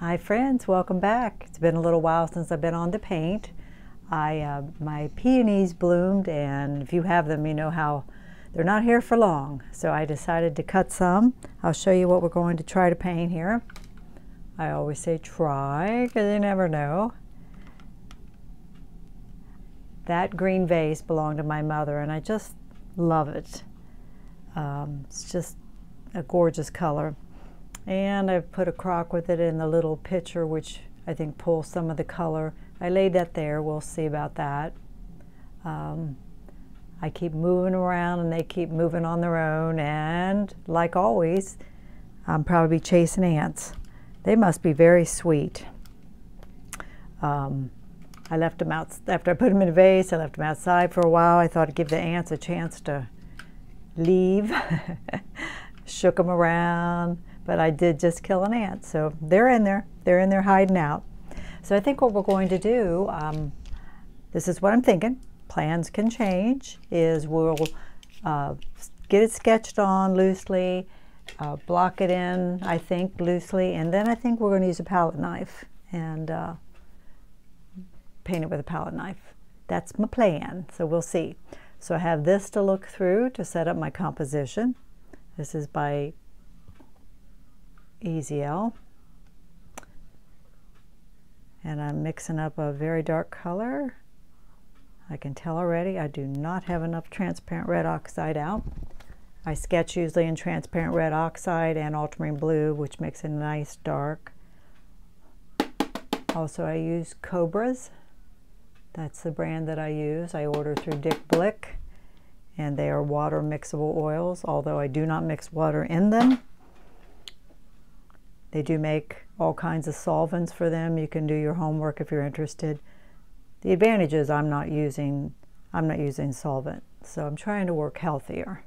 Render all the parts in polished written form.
Hi friends, welcome back. It's been a little while since I've been on to paint. My peonies bloomed, and if you have them, you know how they're not here for long. So I decided to cut some. I'll show you what we're going to try to paint here. I always say try, because you never know. That green vase belonged to my mother, and I just love it. It's just a gorgeous color. And I've put a crock with it in the little pitcher, which I think pulls some of the color. I laid that there. We'll see about that. I keep moving around and they keep moving on their own, and like always, I'm probably chasing ants. They must be very sweet. I left them out after I put them in a vase. I left them outside for a while. I thought I'd give the ants a chance to leave. Shook them around, but I did just kill an ant, so they're in there. They're in there hiding out. So I think what we're going to do, this is what I'm thinking, plans can change, is we'll get it sketched on loosely, block it in, I think, loosely, and then I think we're going to use a palette knife and paint it with a palette knife. That's my plan, so we'll see. So I have this to look through to set up my composition. This is by EZL. And I'm mixing up a very dark color. I can tell already I do not have enough transparent red oxide out. I sketch usually in transparent red oxide and ultramarine blue, which makes a nice dark. Also, I use Cobras. That's the brand that I use. I order through Dick Blick, and they are water mixable oils, although I do not mix water in them. They do make all kinds of solvents for them. You can do your homework if you're interested. The advantage is I'm not using solvent, so I'm trying to work healthier.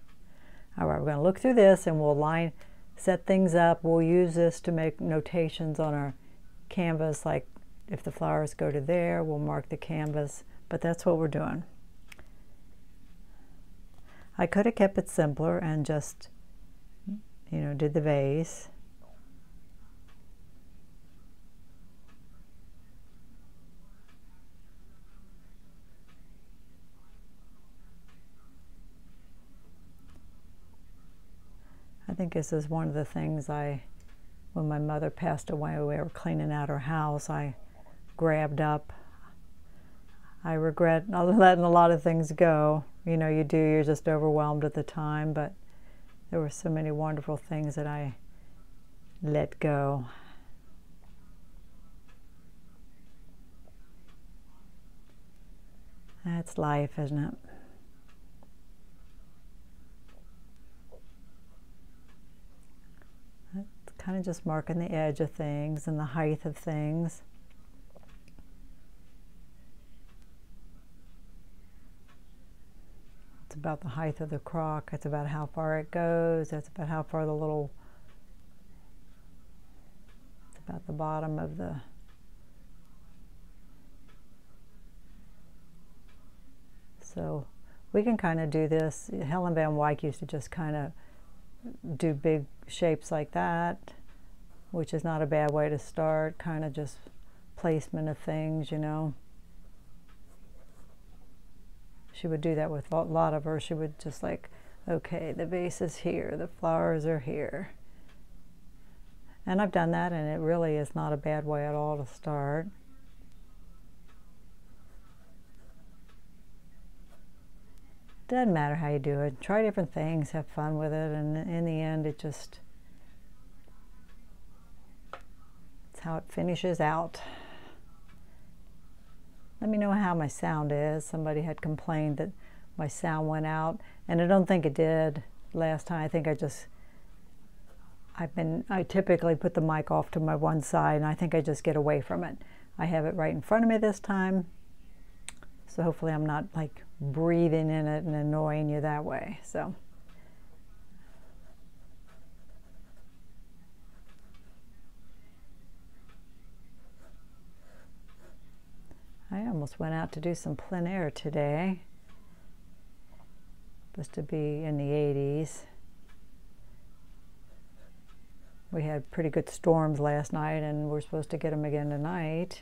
All right, we're going to look through this and we'll set things up. We'll use this to make notations on our canvas, like if the flowers go to there, we'll mark the canvas, but that's what we're doing. I could have kept it simpler and just, you know, did the vase. I think this is one of the things when my mother passed away, we were cleaning out her house, I grabbed up. I regret letting a lot of things go. You know, you're just overwhelmed at the time, but there were so many wonderful things that I let go. That's life, isn't it? It's kind of just marking the edge of things and the height of things. About the height of the crock. It's about how far it goes. That's about how far it's about the bottom of the, so we can kind of do this. Helen Van Wyck used to just kind of do big shapes like that, which is not a bad way to start, kind of just placement of things, you know. She would do that with a lot of her. She would just like, okay, the vase is here, the flowers are here. And I've done that, and it really is not a bad way at all to start. Doesn't matter how you do it. Try different things, have fun with it, and in the end, it's how it finishes out. Let me know how my sound is. Somebody had complained that my sound went out, and I don't think it did last time. I think I typically put the mic off to my one side, and I think I just get away from it. I have it right in front of me this time, so hopefully I'm not like breathing in it and annoying you that way. So. I almost went out to do some plein air today. Supposed to be in the 80s. We had pretty good storms last night, and we're supposed to get them again tonight.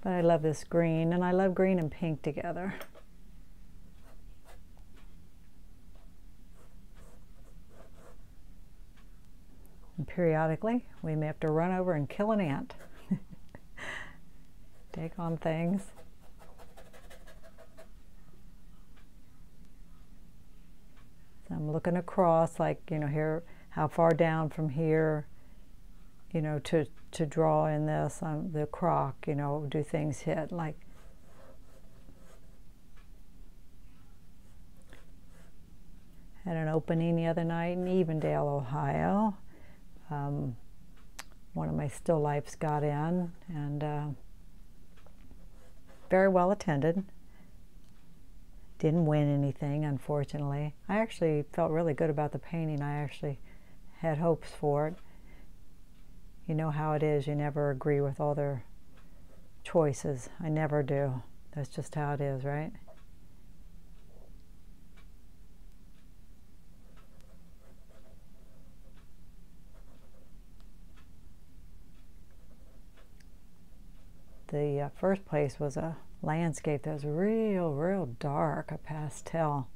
But I love this green, and I love green and pink together. And periodically, we may have to run over and kill an ant. Take on things. So I'm looking across, like, you know, here, how far down from here, you know, to draw in this, the crock, you know, do things hit, like, had an opening the other night in Evendale, Ohio. One of my still lifes got in, and very well attended. Didn't win anything, unfortunately. I actually felt really good about the painting. I actually had hopes for it. You know how it is. You never agree with all their choices. I never do. That's just how it is, right? The first place was a landscape that was real dark, a pastel.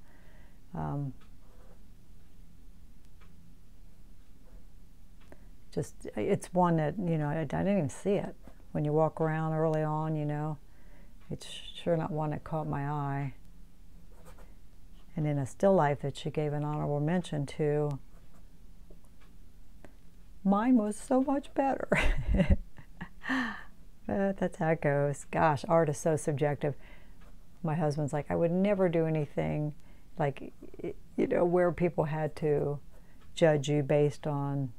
Just, it's one that, you know, I didn't even see it. When you walk around early on, you know, it's sure not one that caught my eye. And in a still life that she gave an honorable mention to, mine was so much better. But that's how it goes. Gosh, art is so subjective. My husband's like, I would never do anything like, you know, where people had to judge you based on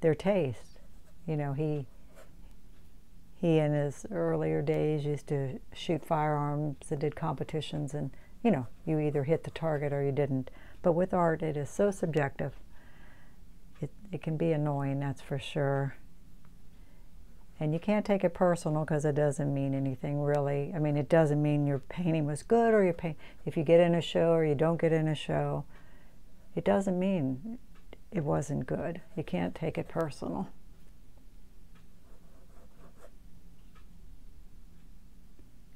their taste. You know, he in his earlier days used to shoot firearms and did competitions, and, you know, you either hit the target or you didn't. But with art, it is so subjective. It can be annoying, that's for sure. And you can't take it personal, because it doesn't mean anything really. I mean, it doesn't mean your painting was good, or if you get in a show or you don't get in a show, it doesn't mean it wasn't good. You can't take it personal.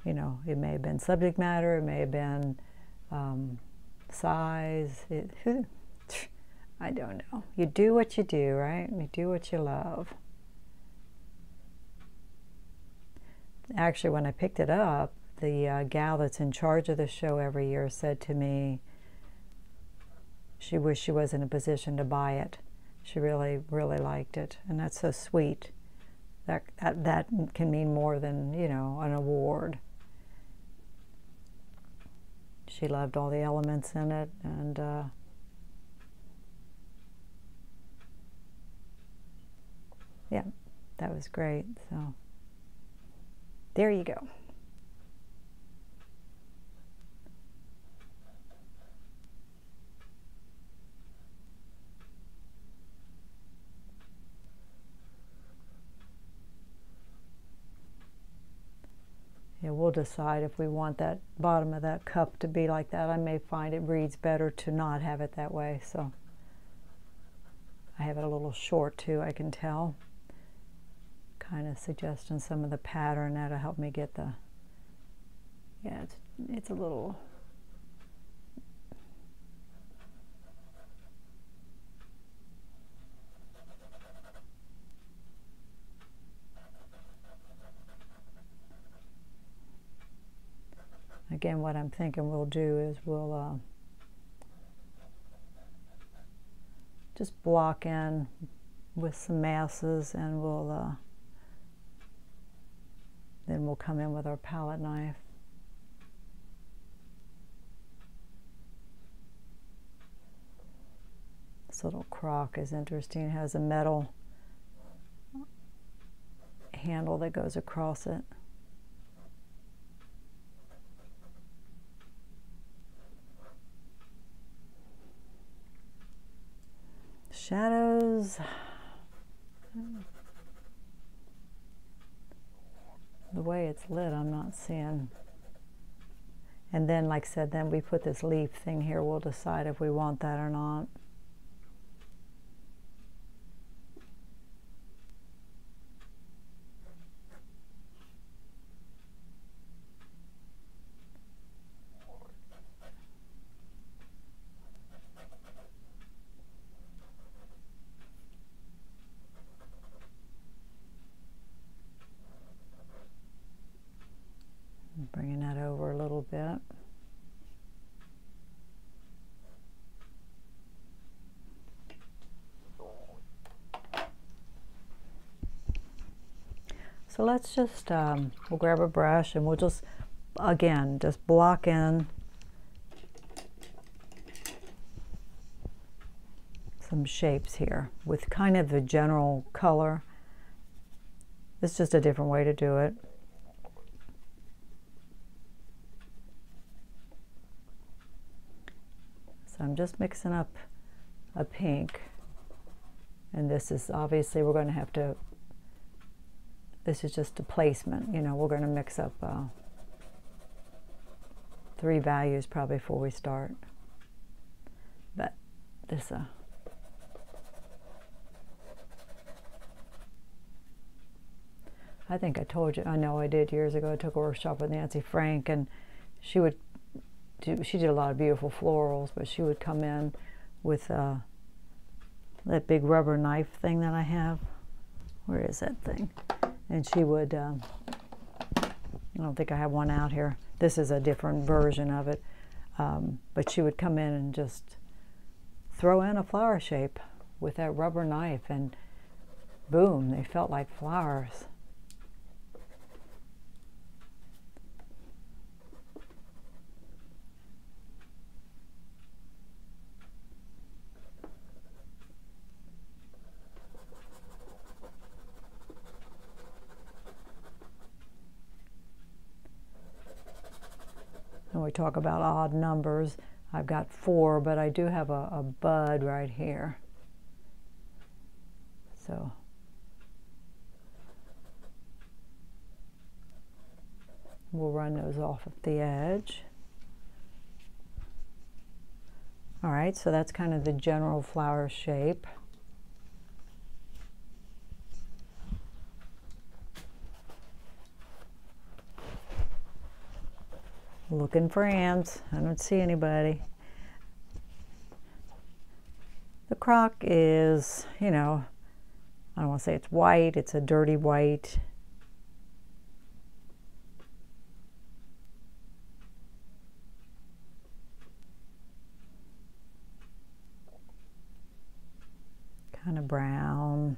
You know, it may have been subject matter, it may have been size. I don't know. You do what you do, right? You do what you love. Actually, when I picked it up, the gal that's in charge of the show every year said to me she wished she was in a position to buy it. She really liked it, and that's so sweet. That can mean more than, you know, an award. She loved all the elements in it, and yeah, that was great. So there you go. Yeah, we'll decide if we want that bottom of that cup to be like that. I may find it reads better to not have it that way. So I have it a little short too, I can tell. Kind of suggesting some of the pattern that'll help me get the, yeah, it's a little, again, what I'm thinking we'll do is we'll just block in with some masses, and we'll then we'll come in with our palette knife. This little crock is interesting. It has a metal handle that goes across it. Shadows. The way it's lit, I'm not seeing. And then, like I said, then we put this leaf thing here. We'll decide if we want that or not. Bringing that over a little bit. So let's just, we'll grab a brush and we'll just, again, just block in some shapes here with kind of the general color. It's just a different way to do it. So I'm just mixing up a pink, and this is obviously we're going to have to, this is just a placement, you know, we're going to mix up 3 values probably before we start. But this I think I told you, I know I did years ago, I took a workshop with Nancy Frank, and she did a lot of beautiful florals, but she would come in with that big rubber knife thing that I have. Where is that thing? And she would, I don't think I have one out here. This is a different version of it. But she would come in and just throw in a flower shape with that rubber knife, and boom, they felt like flowers. When we talk about odd numbers, I've got 4, but I do have a bud right here. So we'll run those off at the edge. All right, so that's kind of the general flower shape. Looking for ants. I don't see anybody. The crock is, you know, I don't want to say it's white, it's a dirty white. Kind of brown.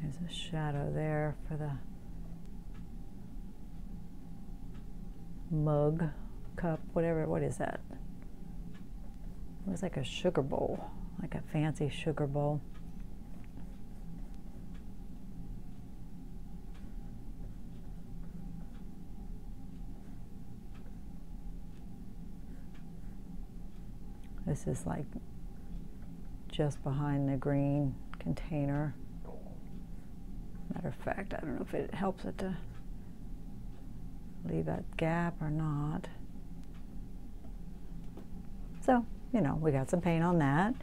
There's a shadow there for the mug, cup, whatever. What is that? It looks like a sugar bowl, like a fancy sugar bowl. This is like just behind the green container. Matter of fact, I don't know if it helps it to leave that gap or not. So, you know, we got some paint on that.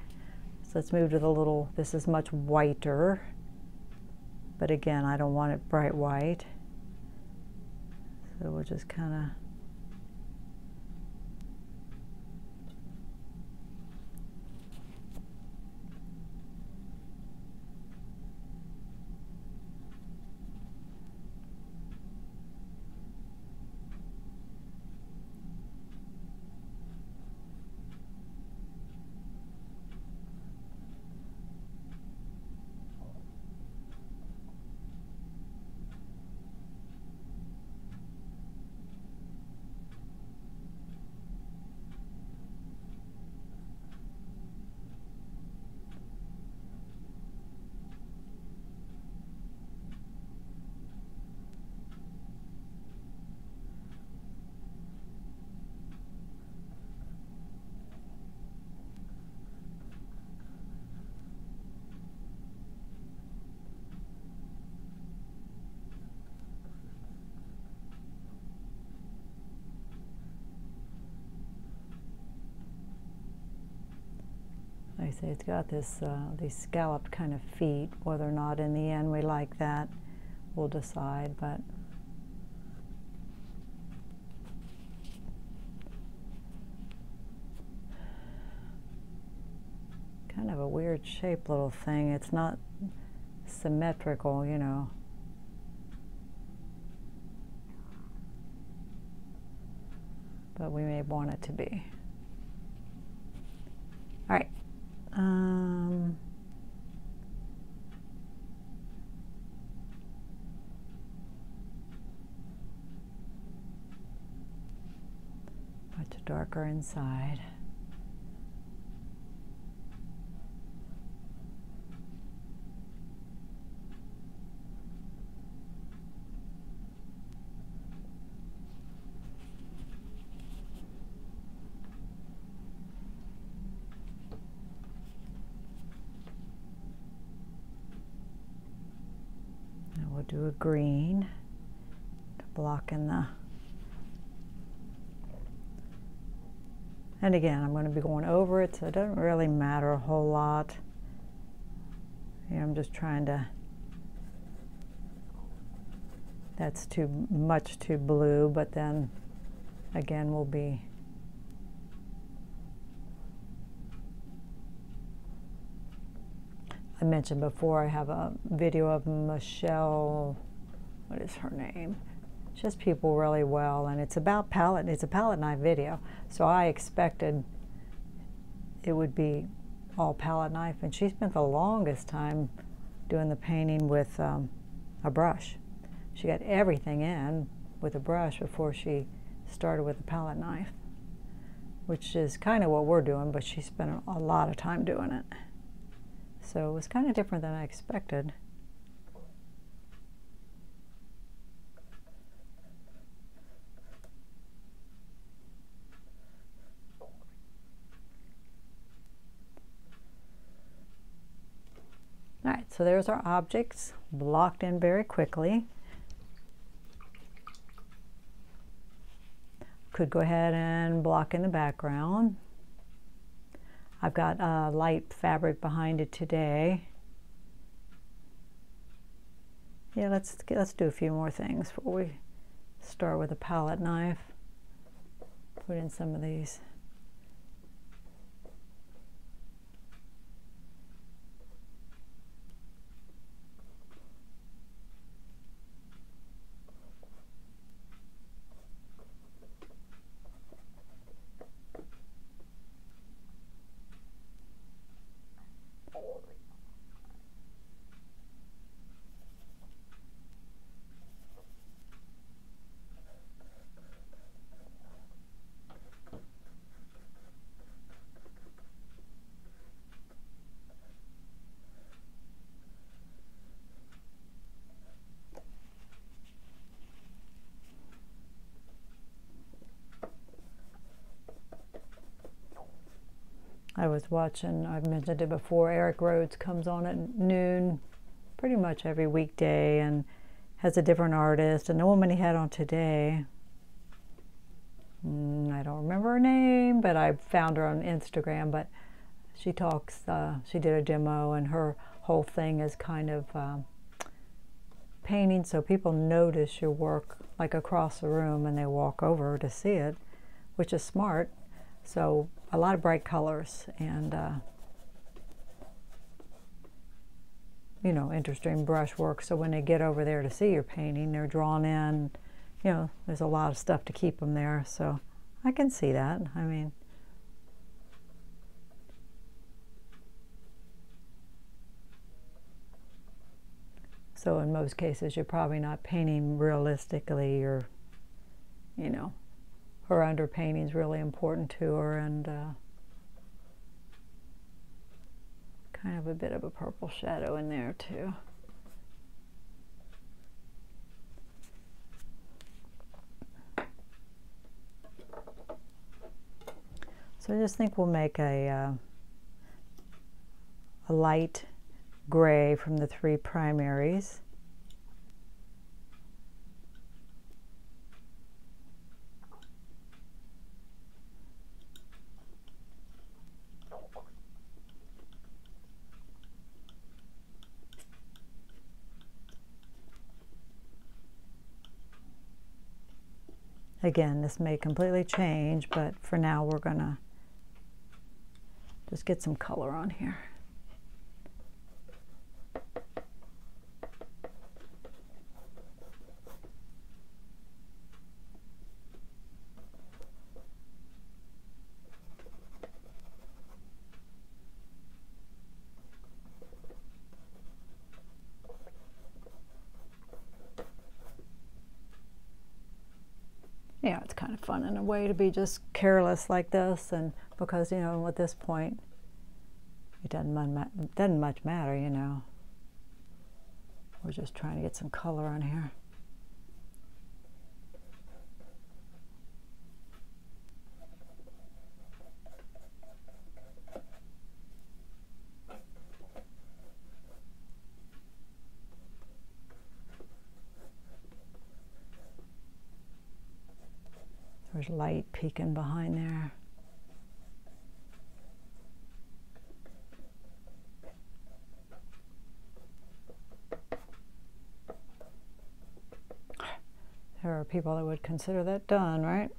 So let's move to the little, this is much whiter, but again, I don't want it bright white. So we'll just kind of Like I say, it's got this these scalloped kind of feet. Whether or not in the end we like that, we'll decide. But kind of a weird shaped little thing. It's not symmetrical, you know. But we may want it to be. All right. Much darker inside. We'll do a green to block in the, and again I'm going to be going over it, so it doesn't really matter a whole lot. Here I'm just trying to, that's too much too blue, but then again we'll be I mentioned before I have a video of Michelle, what is her name? Just people really well, and it's about palette, it's a palette knife video. So I expected it would be all palette knife, and she spent the longest time doing the painting with a brush. She got everything in with a brush before she started with the palette knife, which is kind of what we're doing, but she spent a lot of time doing it. So it was kind of different than I expected. All right, so there's our objects blocked in very quickly. Could go ahead and block in the background. I've got light fabric behind it today. Yeah, let's do a few more things before we start with a palette knife. Put in some of these. I was watching, I've mentioned it before, Eric Rhodes comes on at noon pretty much every weekday and has a different artist. And the woman he had on today, I don't remember her name, but I found her on Instagram. But she talks, she did a demo, and her whole thing is kind of painting so people notice your work like across the room and they walk over to see it, which is smart. So a lot of bright colors and you know, interesting brushwork. So when they get over there to see your painting, they're drawn in. You know, there's a lot of stuff to keep them there. So I can see that. I mean, so in most cases, you're probably not painting realistically, or, you know, her underpainting is really important to her, and kind of a bit of a purple shadow in there too. So I just think we'll make a light gray from the three primaries. Again, this may completely change, but for now we're gonna just get some color on here. Yeah, it's kind of fun in a way to be just careless like this, and because, you know, at this point, it doesn't much matter, you know. We're just trying to get some color on here. There's light peeking behind there. There are people that would consider that done, right?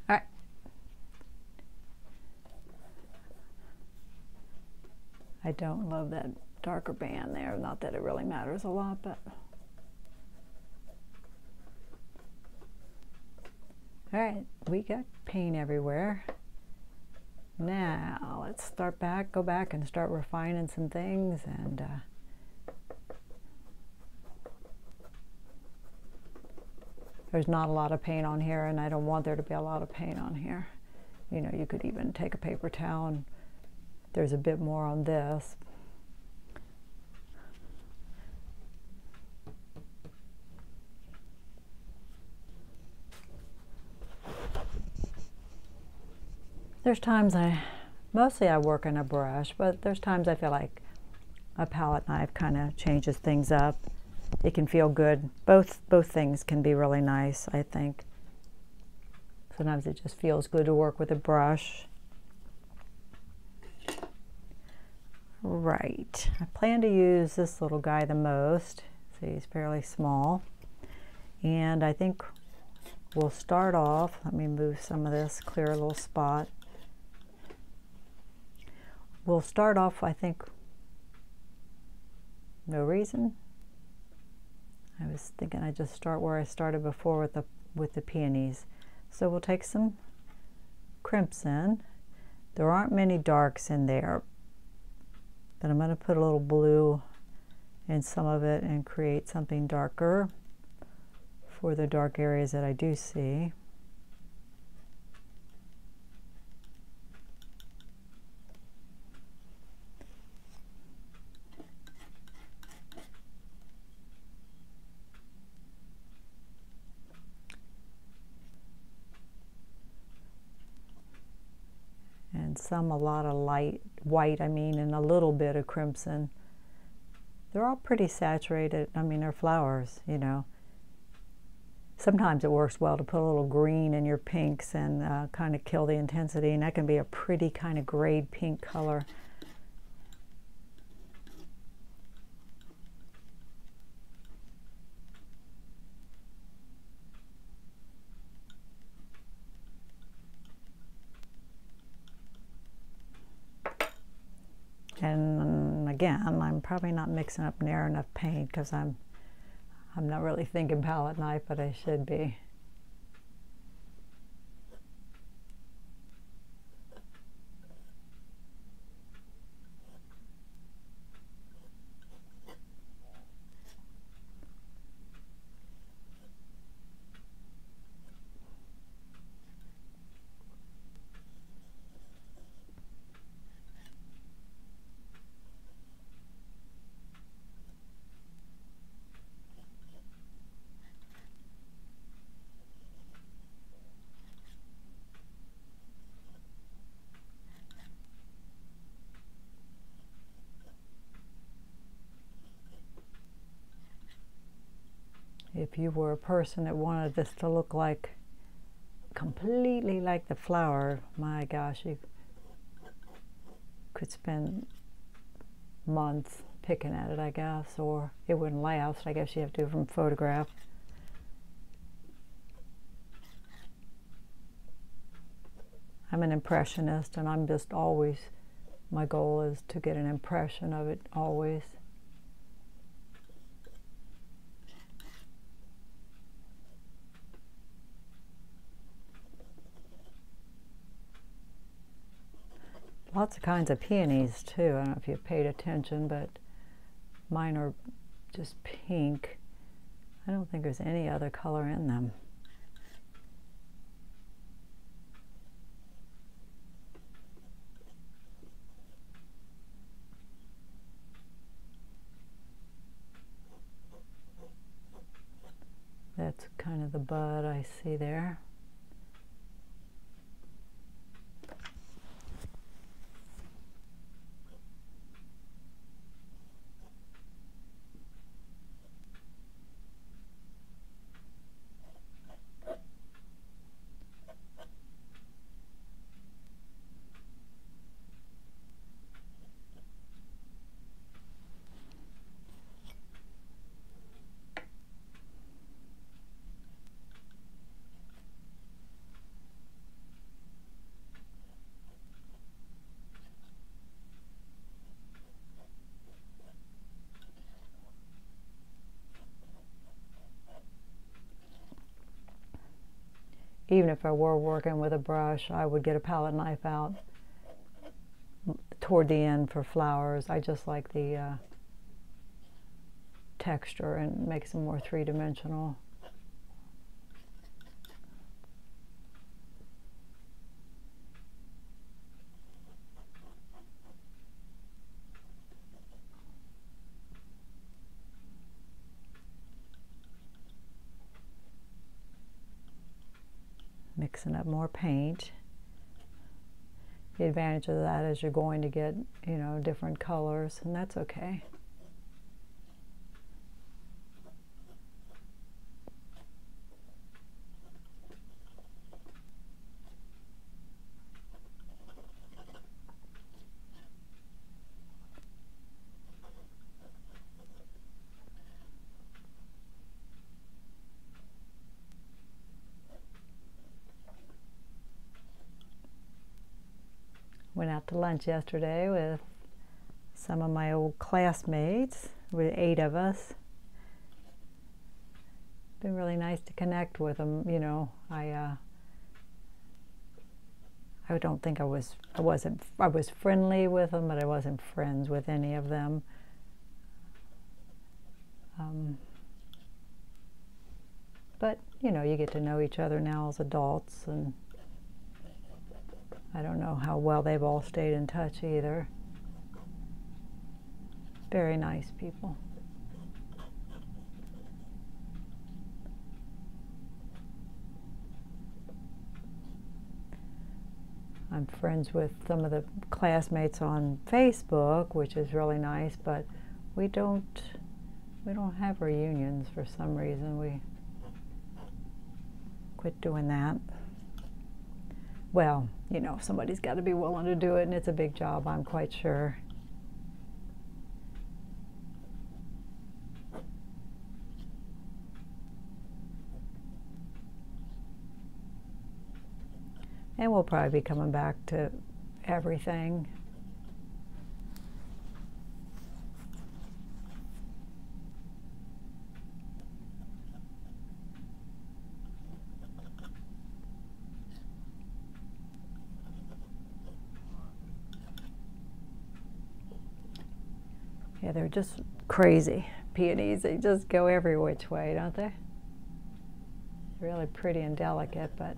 All right. I don't love that darker band there. Not that it really matters a lot, but... All right, we got paint everywhere. Now let's go back and start refining some things. And there's not a lot of paint on here, and I don't want there to be a lot of paint on here. You know, you could even take a paper towel, and there's a bit more on this. There's times mostly I work in a brush, but there's times I feel like a palette knife kind of changes things up. It can feel good. Both things can be really nice, I think. Sometimes it just feels good to work with a brush. Right, I plan to use this little guy the most. See, he's fairly small. And I think we'll start off, let me move some of this, clear a little spot. We'll start off, I think, no reason. I was thinking I'd just start where I started before with the peonies. So we'll take some crimson. There aren't many darks in there, but I'm going to put a little blue in some of it and create something darker for the dark areas that I do see. And a lot of light white, and a little bit of crimson. They're all pretty saturated. I mean, they're flowers, you know. Sometimes it works well to put a little green in your pinks and kind of kill the intensity, and that can be a pretty kind of grayed pink color. And again, I'm probably not mixing up near enough paint because I'm not really thinking palette knife, but I should be. If you were a person that wanted this to look like completely like the flower, my gosh, you could spend months picking at it, I guess, or it wouldn't last. I guess you have to do it from photograph. I'm an impressionist, and I'm just always, my goal is to get an impression of it always. Lots of kinds of peonies too. I don't know if you've paid attention, but mine are just pink. I don't think there's any other color in them. That's kind of the bud I see there. Even if I were working with a brush, I would get a palette knife out toward the end for flowers. I just like the texture, and makes them more three-dimensional. Mixing up more paint. The advantage of that is you're going to get, you know, different colors, and that's okay. Went out to lunch yesterday with some of my old classmates. There were 8 of us. Been really nice to connect with them. You know, I don't think I was friendly with them, but I wasn't friends with any of them. But you know, you get to know each other now as adults, and I don't know how well they've all stayed in touch either. Very nice people. I'm friends with some of the classmates on Facebook, which is really nice, but we don't have reunions for some reason. We quit doing that. Well, you know, somebody's got to be willing to do it, and it's a big job, I'm quite sure. And we'll probably be coming back to everything. Yeah, they're just crazy peonies. They just go every which way, don't they? Really pretty and delicate, but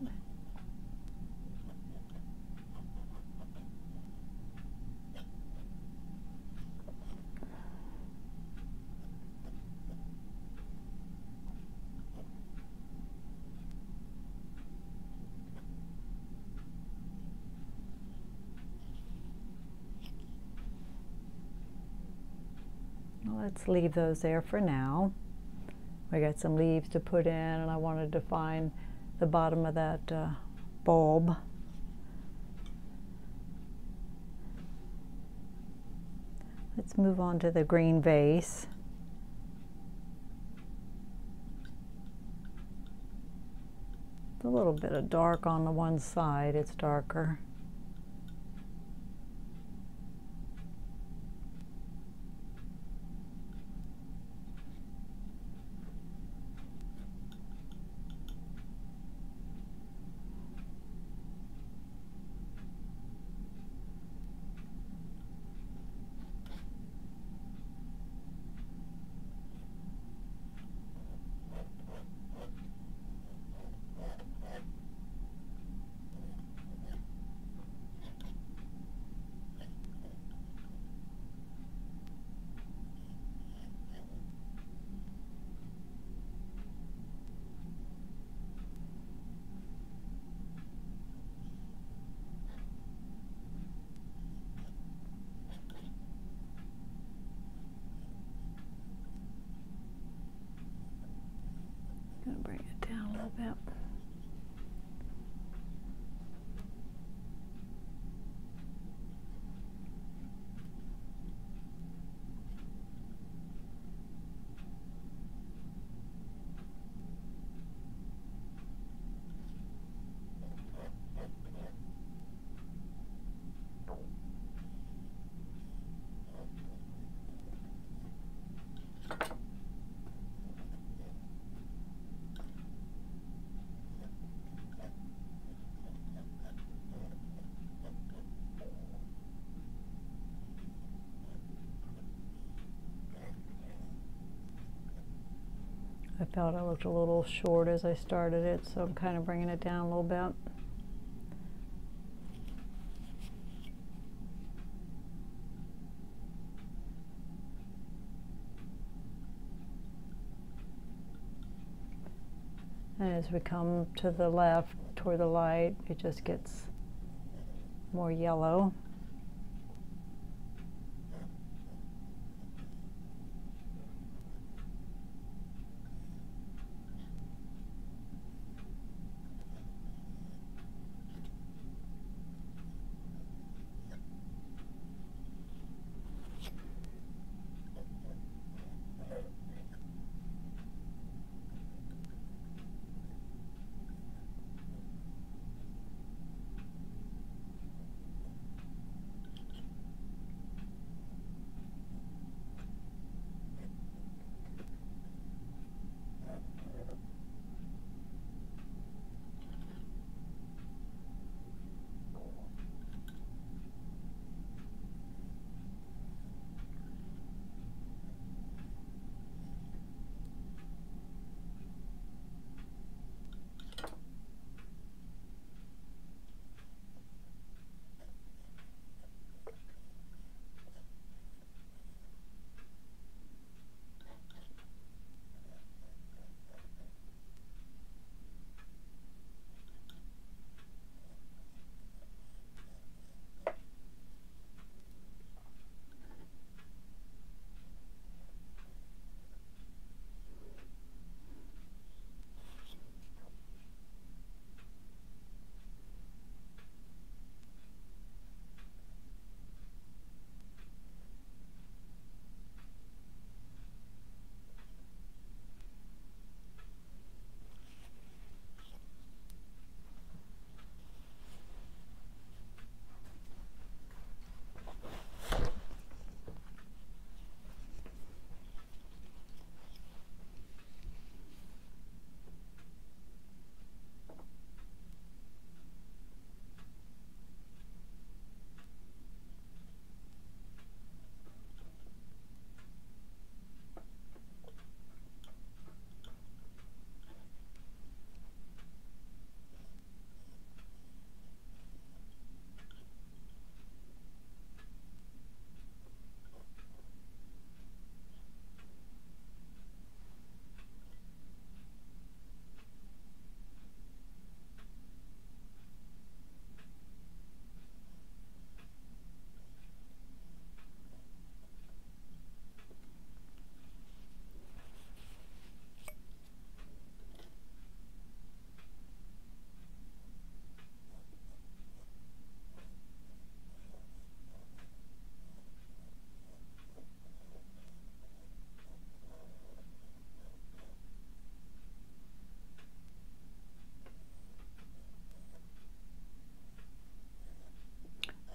let's leave those there for now. We got some leaves to put in, and I wanted to find the bottom of that bulb. Let's move on to the green vase. A little bit of dark on the one side, it's darker. I'm gonna bring it down a little bit. I felt I looked a little short as I started it, so I'm kind of bringing it down a little bit. And as we come to the left toward the light, it just gets more yellow.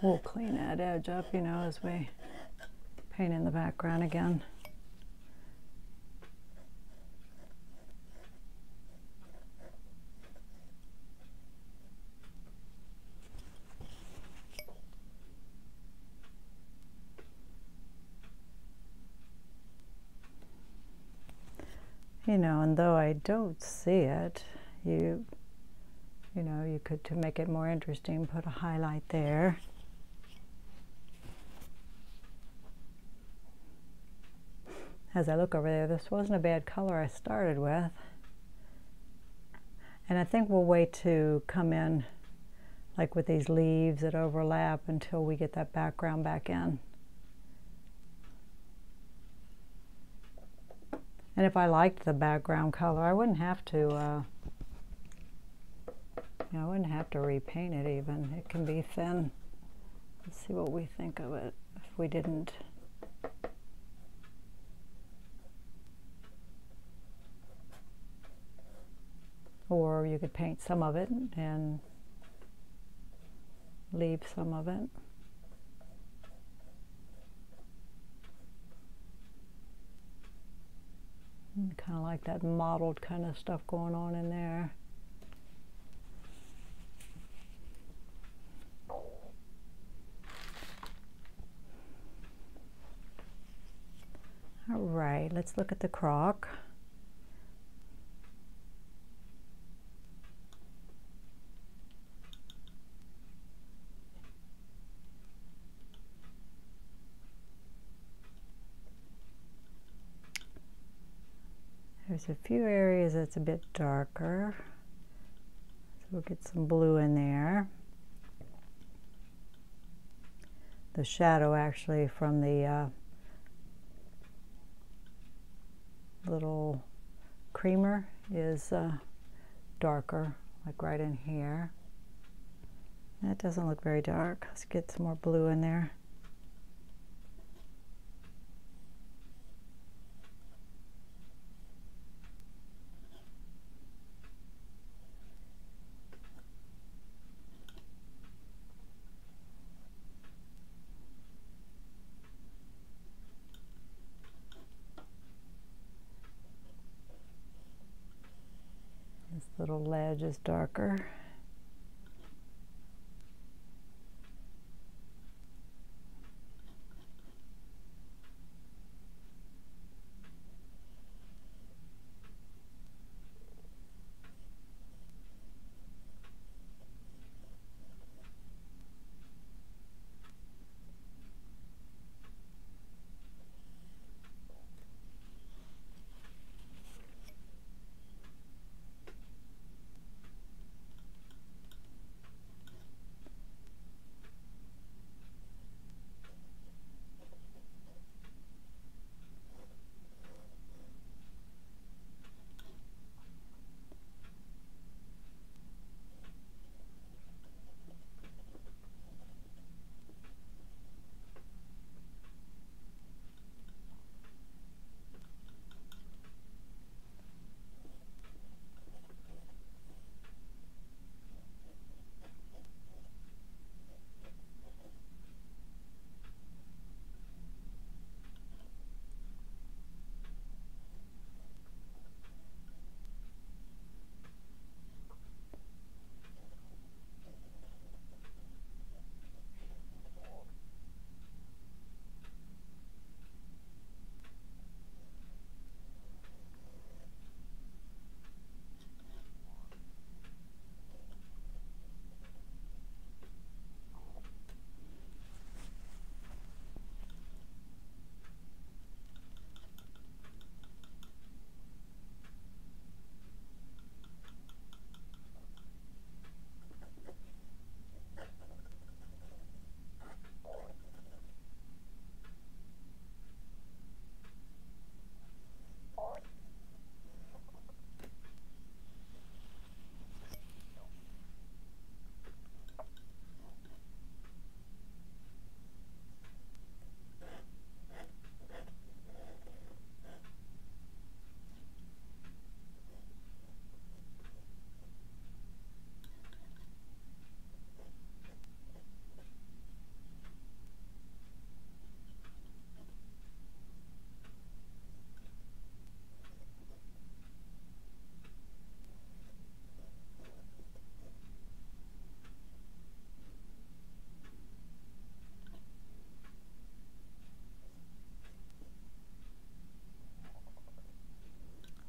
We'll clean that edge up, you know, as we paint in the background again. You know, and though I don't see it, you know, you could, to make it more interesting, put a highlight there. As I look over there, this wasn't a bad color I started with. And I think we'll wait to come in like with these leaves that overlap until we get that background back in. And if I liked the background color, I wouldn't have to, you know, I wouldn't have to repaint it even. It can be thin. Let's see what we think of it if we didn't. Or you could paint some of it and leave some of it. Kind of like that mottled kind of stuff going on in there. All right, let's look at the crock. There's a few areas that's a bit darker, so we'll get some blue in there. The shadow actually from the little creamer is darker, like right in here. That doesn't look very dark. Let's get some more blue in there. This little ledge is darker.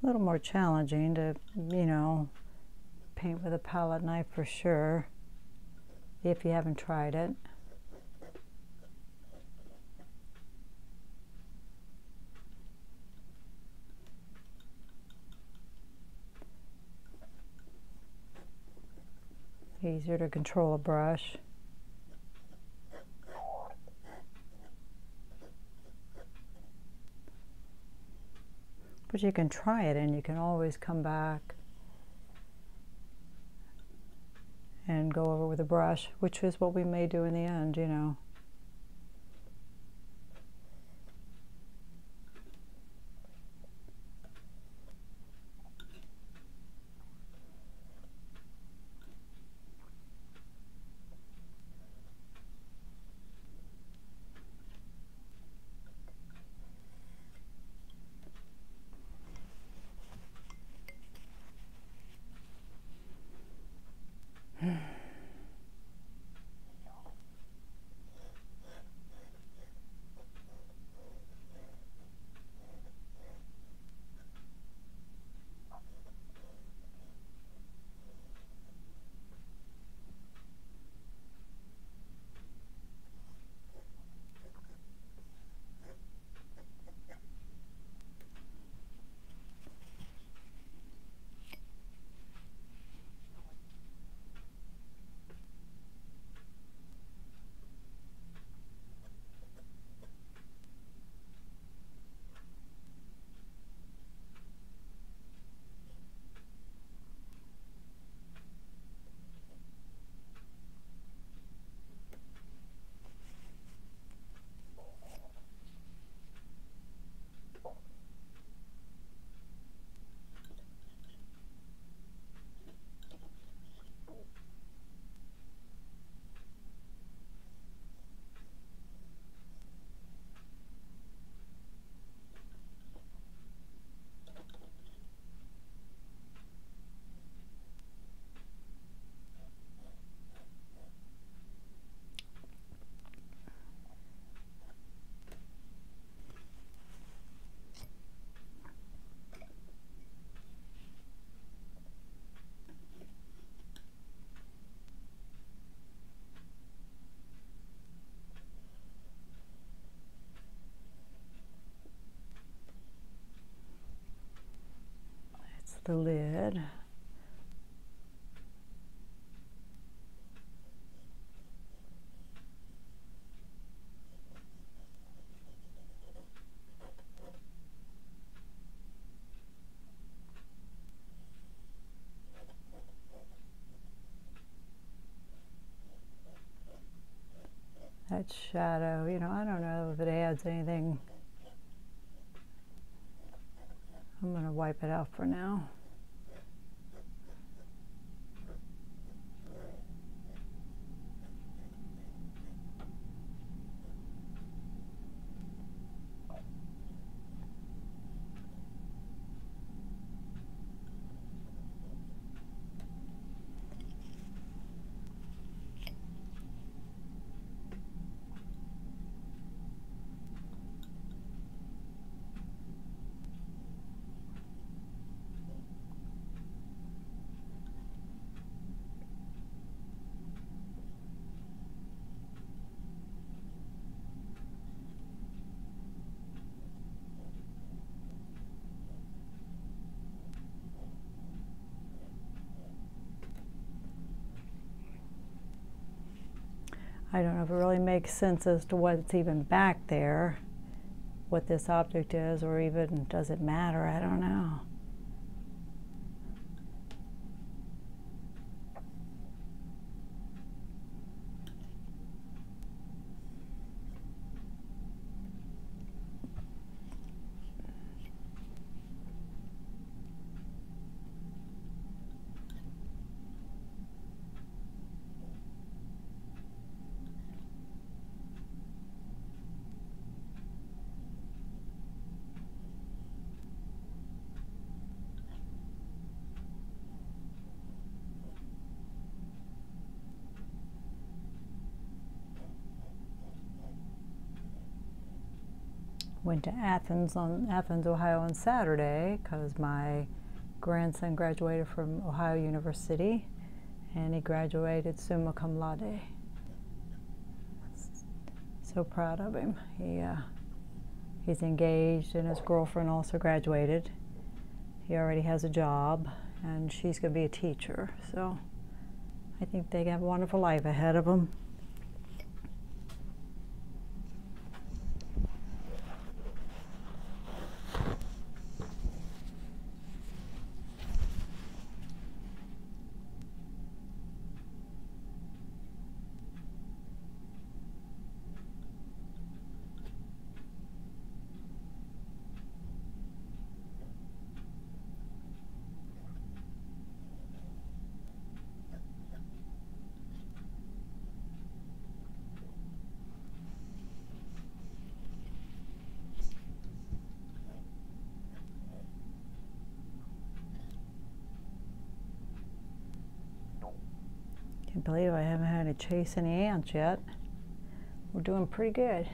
a little more challenging to, you know, paint with a palette knife for sure, if you haven't tried it. Easier to control a brush. But you can try it and you can always come back and go over with a brush, which is what we may do in the end, you know. The lid. That shadow, you know, I don't know if it adds anything. I'm going to wipe it out for now. I don't know if it really makes sense as to what's even back there, what this object is, or even does it matter? I don't know. Went to Athens, Ohio on Saturday because my grandson graduated from Ohio University, and he graduated summa cum laude. So proud of him. He's engaged, and his girlfriend also graduated. He already has a job, and she's going to be a teacher. So I think they have a wonderful life ahead of them. Can't believe I haven't had to chase any ants yet. We're doing pretty good.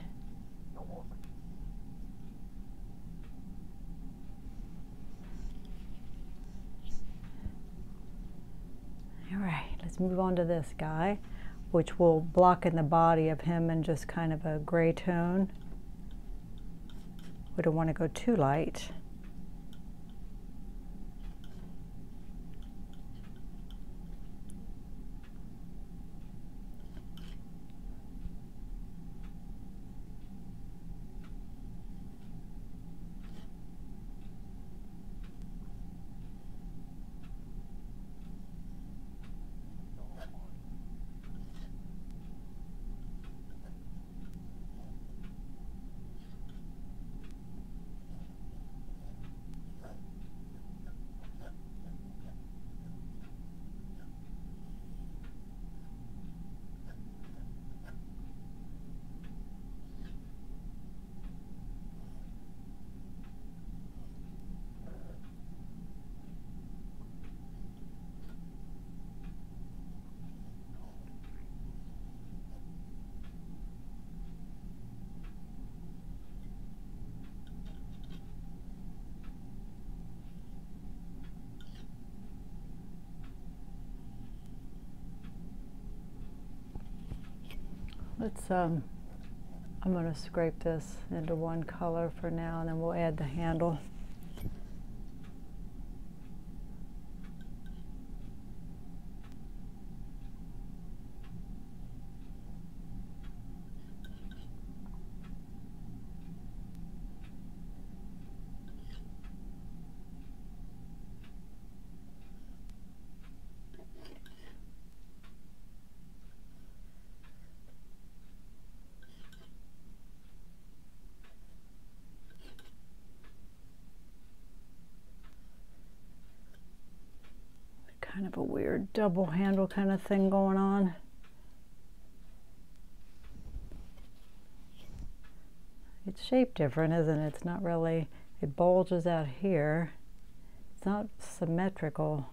All right, let's move on to this guy, which will block in the body of him in just kind of a gray tone. We don't want to go too light. Let's, I'm going to scrape this into one color for now, and then we'll add the handle. Kind of a weird double handle kind of thing going on. It's shaped different, isn't it? It's not really, it bulges out here. It's not symmetrical.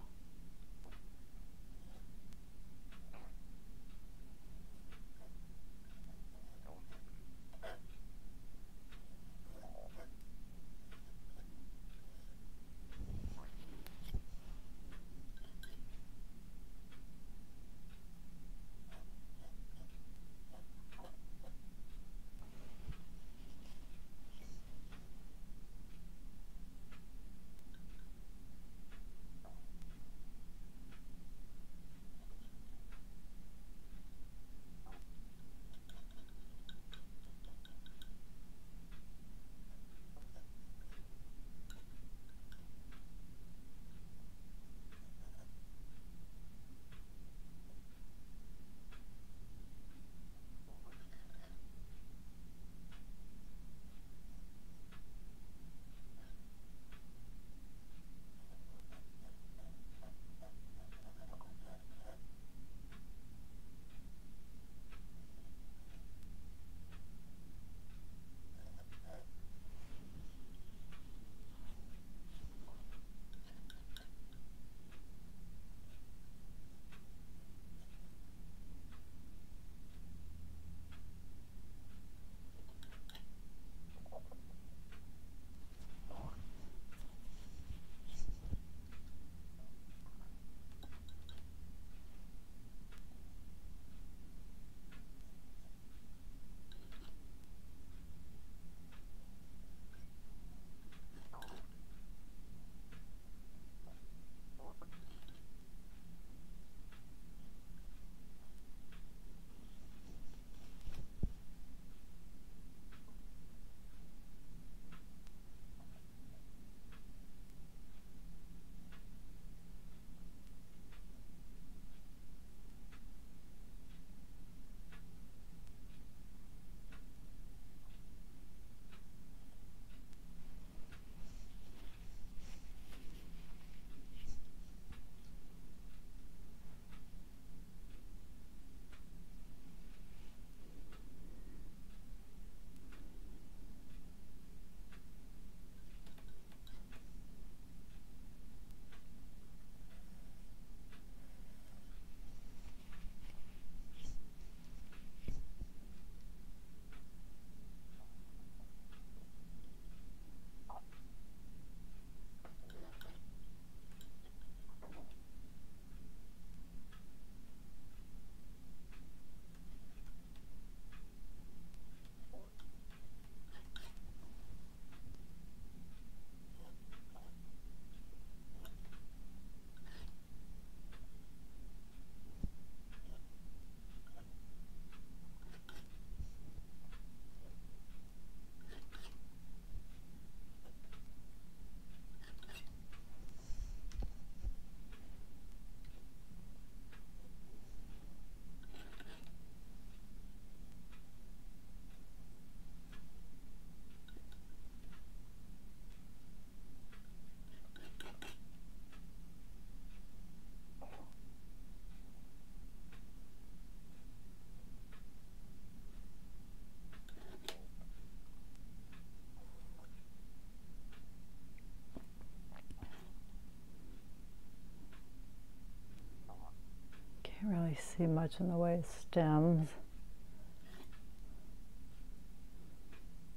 see much in the way of stems.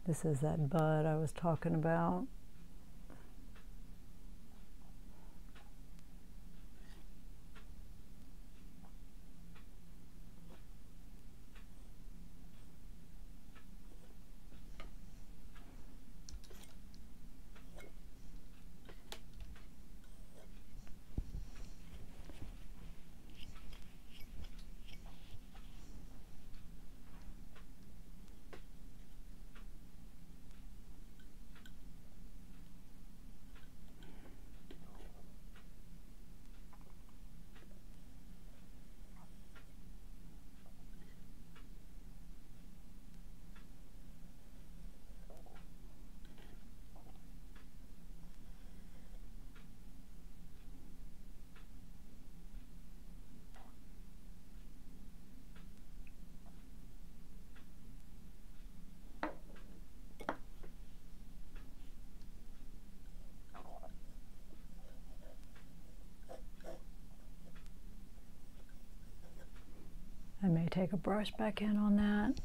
This is that bud I was talking about. I may take a brush back in on that.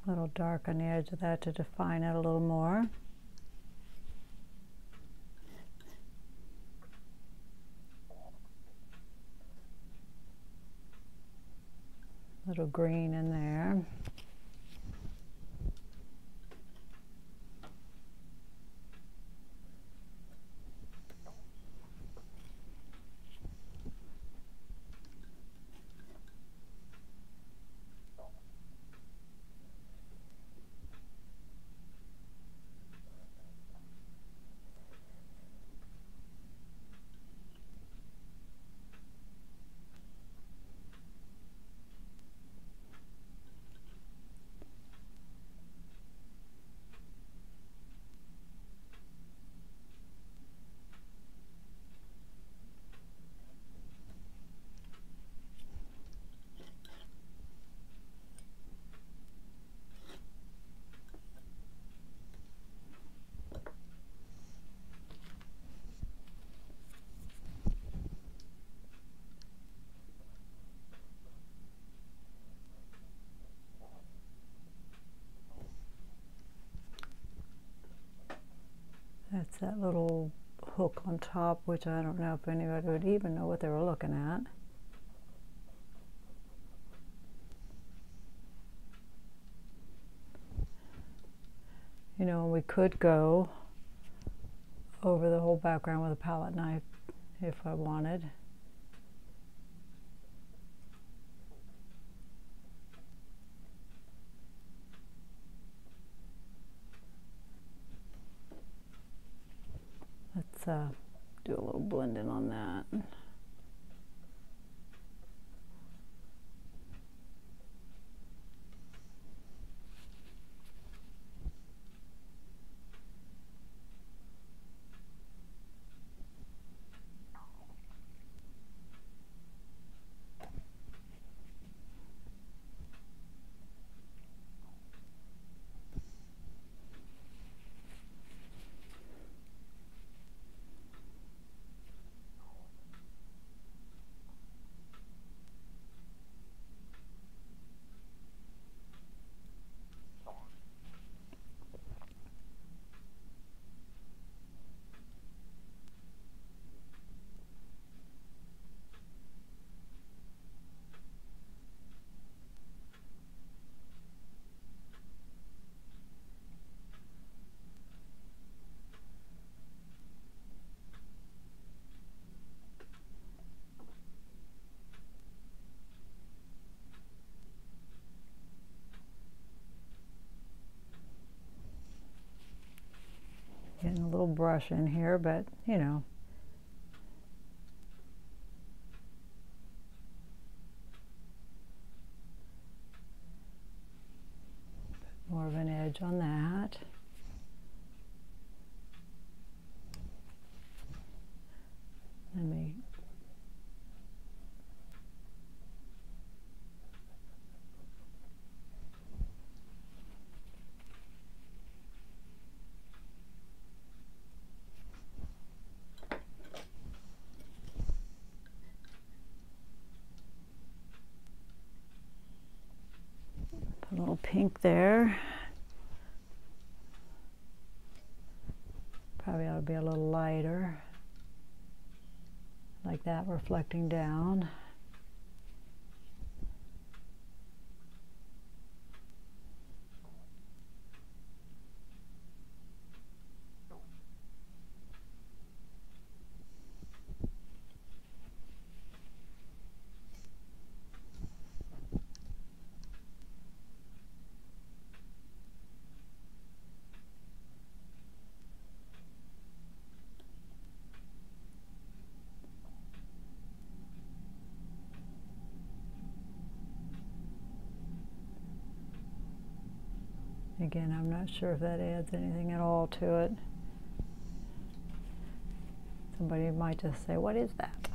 A little dark on the edge of that to define it a little more. Little green in there. That's that little hook on top, which I don't know if anybody would even know what they were looking at. You know, we could go over the whole background with a palette knife if I wanted. Let's do a little blending on that. Getting a little brush in here, but you know. More of an edge on that. Let me A little pink there. Probably ought to be a little lighter, like that, reflecting down. Again, I'm not sure if that adds anything at all to it. Somebody might just say, what is that?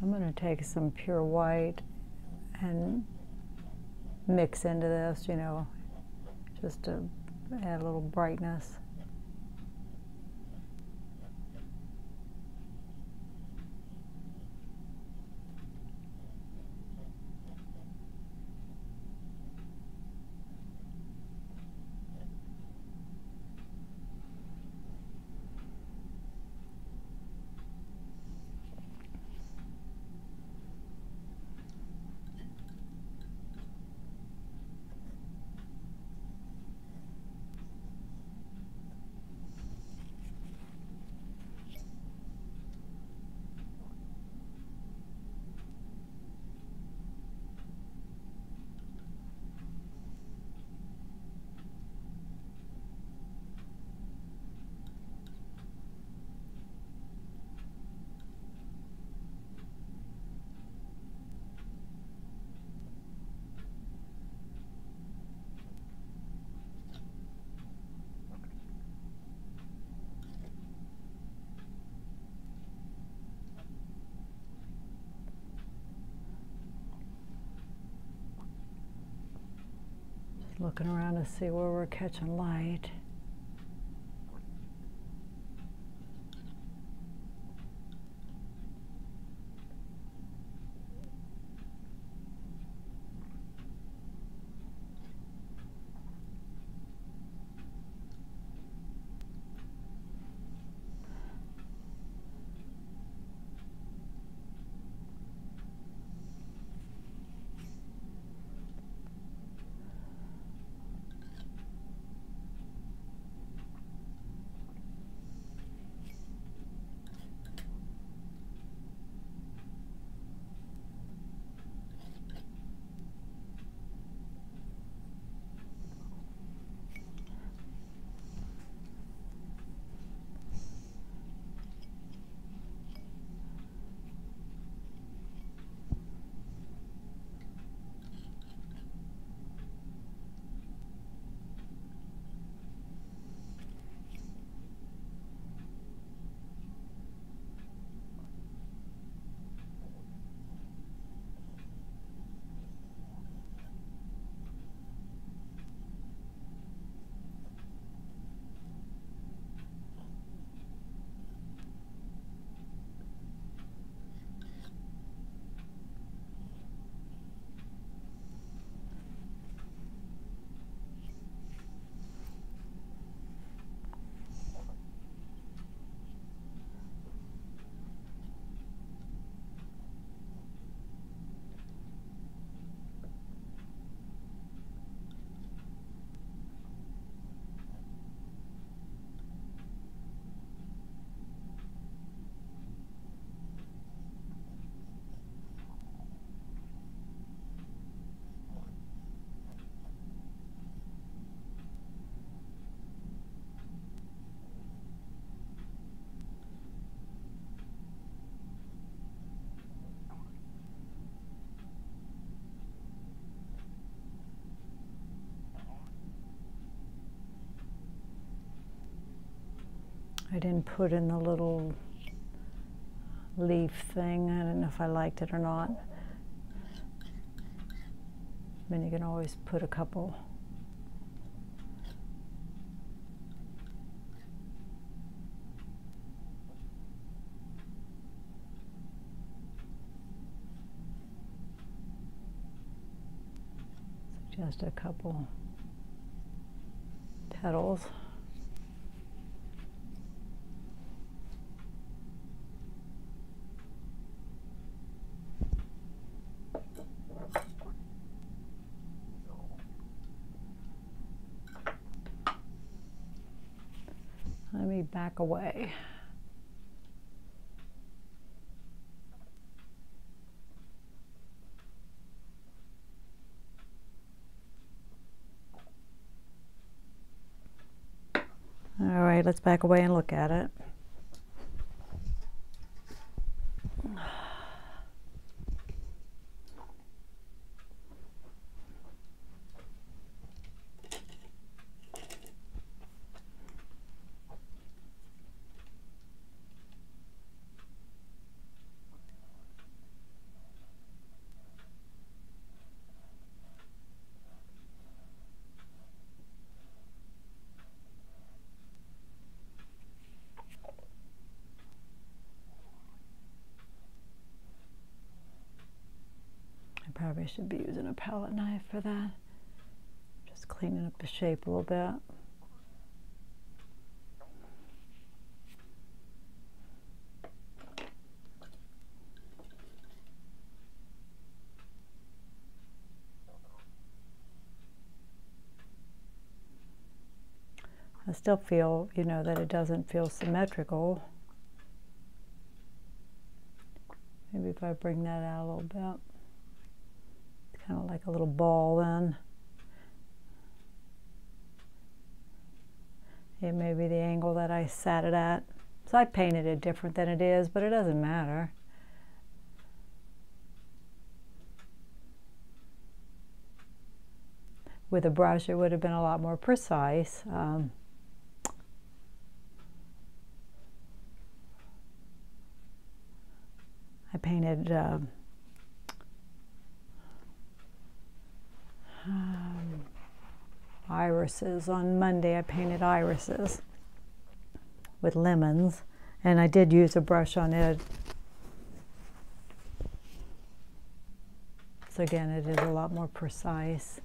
I'm going to take some pure white and mix into this, you know, just to add a little brightness. Looking around to see where we're catching light. I didn't put in the little leaf thing. I don't know if I liked it or not. I mean, you can always put a couple. Just a couple petals. Let me back away. All right, let's back away and look at it. Probably should be using a palette knife for that. Just cleaning up the shape a little bit. I still feel, you know, that it doesn't feel symmetrical. Maybe if I bring that out a little bit. Kind of like a little ball then. It may be the angle that I sat it at. So I painted it different than it is, but it doesn't matter. With a brush, it would have been a lot more precise. I painted irises. On Monday I painted irises with lemons, and I did use a brush on it. So again, it is a lot more precise.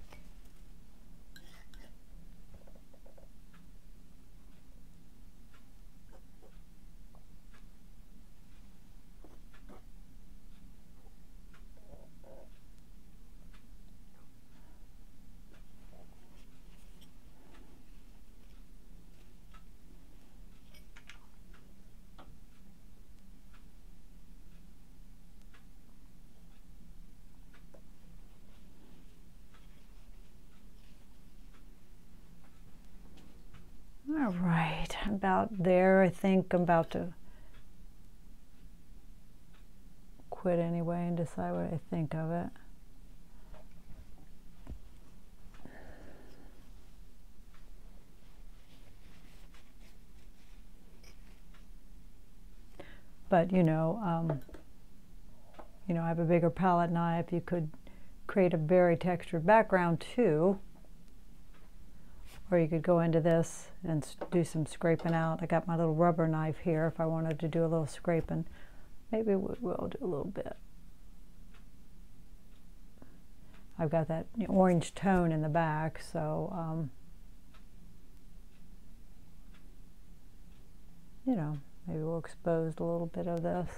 All right, about there. I think I'm about to quit anyway and decide what I think of it. But you know, I have a bigger palette knife. You could create a very textured background too. Or you could go into this and do some scraping out. I got my little rubber knife here if I wanted to do a little scraping. Maybe we'll do a little bit. I've got that orange tone in the back, so, you know, maybe we'll expose a little bit of this.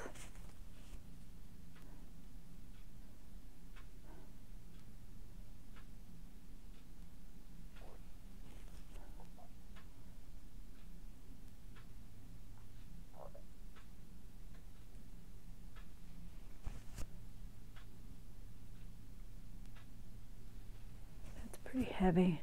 Pretty heavy.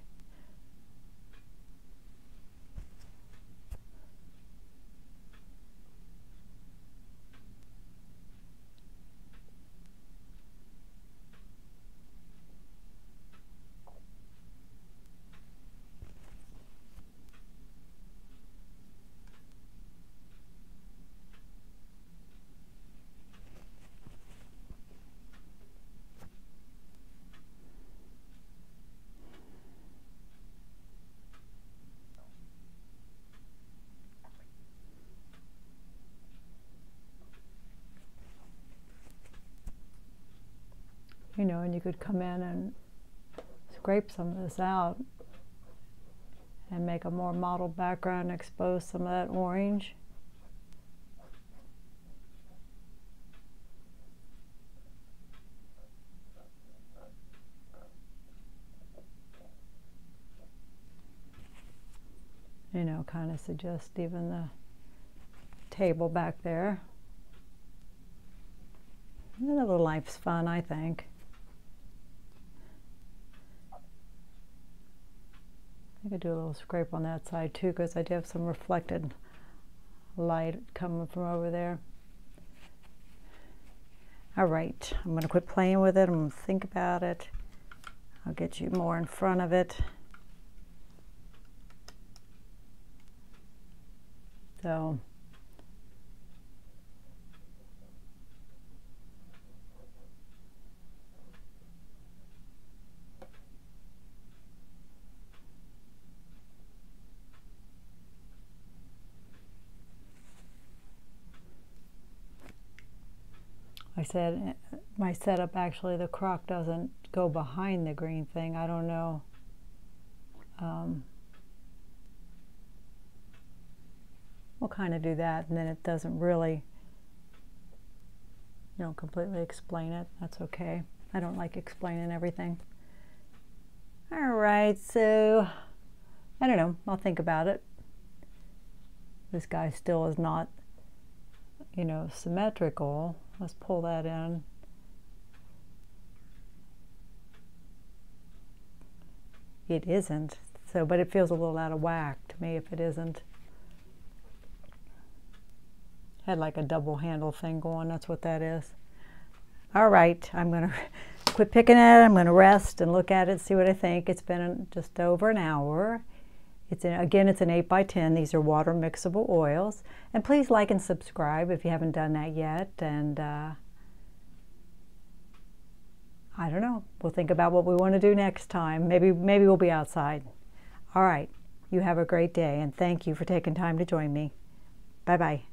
You know, and you could come in and scrape some of this out and make a more mottled background, expose some of that orange. You know, kind of suggest even the table back there. Another life's fun, I think. I could do a little scrape on that side too, because I do have some reflected light coming from over there. All right, I'm going to quit playing with it. I'm going to think about it. I'll get you more in front of it. So, I said my setup, actually the crock doesn't go behind the green thing. I don't know. We'll kind of do that, and then it doesn't really, you know, completely explain it. That's okay. I don't like explaining everything. All right, so I don't know. I'll think about it. This guy still is not, you know, symmetrical. Let's pull that in. It isn't. So, but it feels a little out of whack to me if it isn't. Had like a double handle thing going. That's what that is. All right, I'm going to quit picking at it. I'm going to rest and look at it, see what I think. It's been just over an hour. Again, it's an 8x10. These are water mixable oils. And please like and subscribe if you haven't done that yet. And I don't know. We'll think about what we want to do next time. Maybe we'll be outside. All right. You have a great day, and thank you for taking time to join me. Bye-bye.